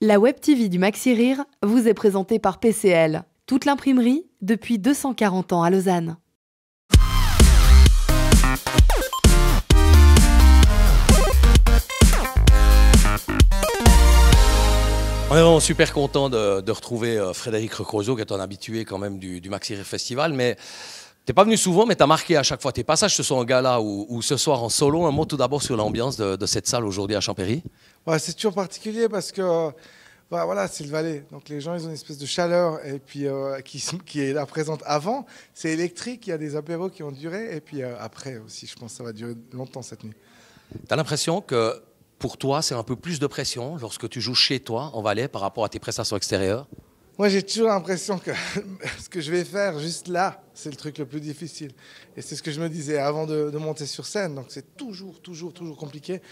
La Web TV du Maxi Rire vous est présentée par PCL, toute l'imprimerie depuis 240 ans à Lausanne. On est vraiment super content de retrouver Frédéric Recrozo, qui est un habitué quand même du Maxi Rire Festival. Mais t'es pas venu souvent, mais t'as marqué à chaque fois tes passages, ce soit en gala ou ce soir en solo. Un mot tout d'abord sur l'ambiance de cette salle aujourd'hui à Champéry. Ouais, c'est toujours particulier parce que voilà, c'est le Valais. Donc les gens, ils ont une espèce de chaleur et puis qui est là présente avant. C'est électrique, il y a des apéros qui ont duré et puis après aussi, je pense que ça va durer longtemps cette nuit. T'as l'impression que pour toi, c'est un peu plus de pression lorsque tu joues chez toi en Valais par rapport à tes prestations extérieures? Moi, j'ai toujours l'impression que ce que je vais faire juste là, c'est le truc le plus difficile. Et c'est ce que je me disais avant de monter sur scène. Donc c'est toujours compliqué.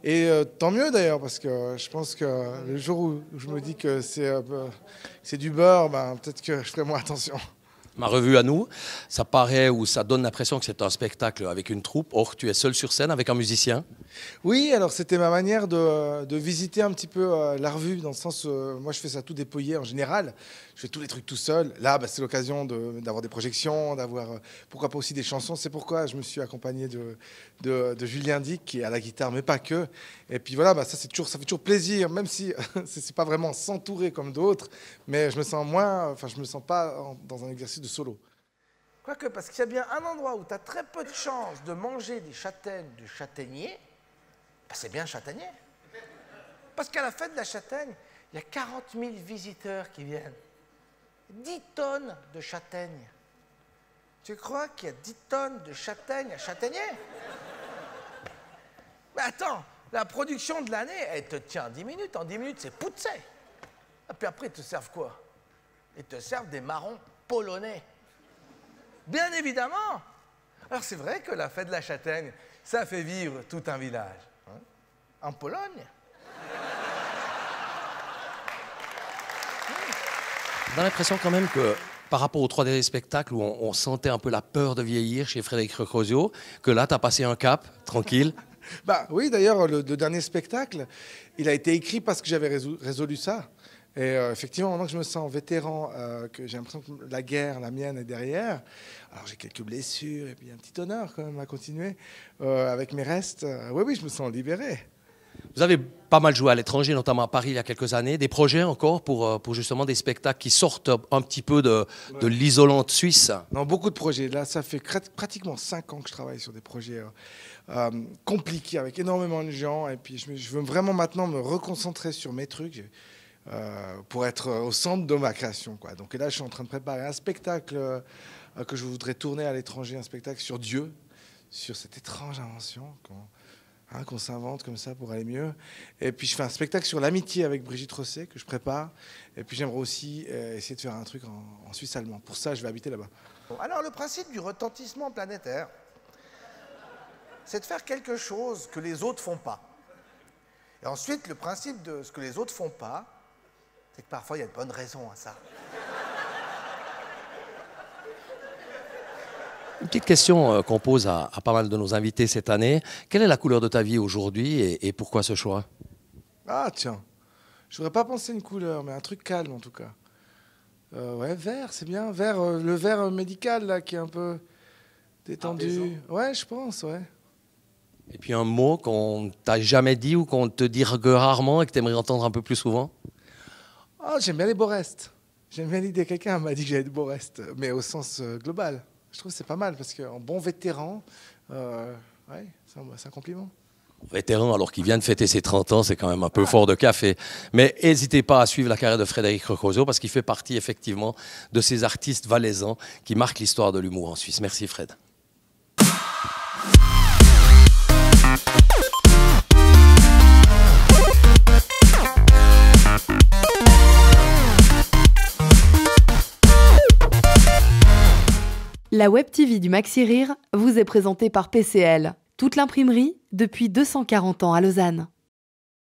Et tant mieux d'ailleurs, parce que je pense que le jour où je me dis que c'est du beurre, ben, peut-être que je ferai moins attention. Ma revue à nous, ça paraît ou ça donne l'impression que c'est un spectacle avec une troupe. Or, tu es seul sur scène avec un musicien. Oui, alors c'était ma manière de visiter un petit peu la revue, dans le sens, moi je fais ça tout déployé en général. Je fais tous les trucs tout seul. Là, c'est l'occasion d'avoir des projections, d'avoir pourquoi pas aussi des chansons. C'est pourquoi je me suis accompagné de Julien Dick, qui est à la guitare, mais pas que. Et puis voilà, ça fait toujours plaisir, même si c'est pas vraiment s'entourer comme d'autres, mais je me sens pas dans un exercice de solo. Quoique, parce qu'il y a bien un endroit où tu as très peu de chances de manger des châtaignes de châtaignier, c'est bien châtaignier. Parce qu'à la fête de la châtaigne, il y a 40 000 visiteurs qui viennent. 10 tonnes de châtaignes. Tu crois qu'il y a 10 tonnes de châtaignes à châtaignier? Mais attends, la production de l'année, elle te tient 10 minutes. En 10 minutes, c'est poussé. Et puis après, ils te servent quoi? Ils te servent des marrons polonais. Bien évidemment. Alors c'est vrai que la fête de la châtaigne, ça fait vivre tout un village. Hein? En Pologne. On a l'impression quand même que par rapport aux 3 derniers spectacles où on sentait un peu la peur de vieillir chez Frédéric Recrozo, que là, tu as passé un cap, tranquille. Oui, d'ailleurs, le dernier spectacle, il a été écrit parce que j'avais résolu ça. Et effectivement, maintenant que je me sens vétéran, que j'ai l'impression que la guerre, la mienne, est derrière, alors j'ai quelques blessures et puis un petit honneur quand même à continuer avec mes restes. Oui, je me sens libéré. Vous avez pas mal joué à l'étranger, notamment à Paris il y a quelques années. Des projets encore pour justement des spectacles qui sortent un petit peu de l'isolante suisse? Non, beaucoup de projets. Là, ça fait pratiquement 5 ans que je travaille sur des projets compliqués avec énormément de gens. Et puis je veux vraiment maintenant me reconcentrer sur mes trucs. Pour être au centre de ma création, quoi. Donc là, je suis en train de préparer un spectacle que je voudrais tourner à l'étranger, un spectacle sur Dieu, sur cette étrange invention qu'on s'invente comme ça pour aller mieux. Et puis je fais un spectacle sur l'amitié avec Brigitte Rosset que je prépare. Et puis j'aimerais aussi essayer de faire un truc en Suisse allemand. Pour ça, je vais habiter là-bas. Bon, alors le principe du retentissement planétaire, c'est de faire quelque chose que les autres font pas. Et ensuite, le principe de ce que les autres font pas, c'est que parfois, il y a de bonnes raisons à ça. Une petite question qu'on pose à pas mal de nos invités cette année. Quelle est la couleur de ta vie aujourd'hui et pourquoi ce choix? Ah tiens, je n'aurais pas pensé une couleur, mais un truc calme en tout cas. Ouais, vert, c'est bien. Vert, le vert médical là, qui est un peu détendu. Ouais, je pense, ouais. Et puis un mot qu'on t'a jamais dit ou qu'on te dit que rarement et que tu aimerais entendre un peu plus souvent? J'aime bien les beaux restes. J'aime bien l'idée, quelqu'un m'a dit que j'avais de beaux restes, mais au sens global. Je trouve que c'est pas mal, parce qu'un bon vétéran, ouais, c'est un compliment. Vétéran, alors qu'il vient de fêter ses 30 ans, c'est quand même un peu fort de café. Mais n'hésitez pas à suivre la carrière de Frédéric Recrozo, parce qu'il fait partie effectivement de ces artistes valaisans qui marquent l'histoire de l'humour en Suisse. Merci Fred. La Web TV du Maxi Rire vous est présentée par PCL, toute l'imprimerie depuis 240 ans à Lausanne.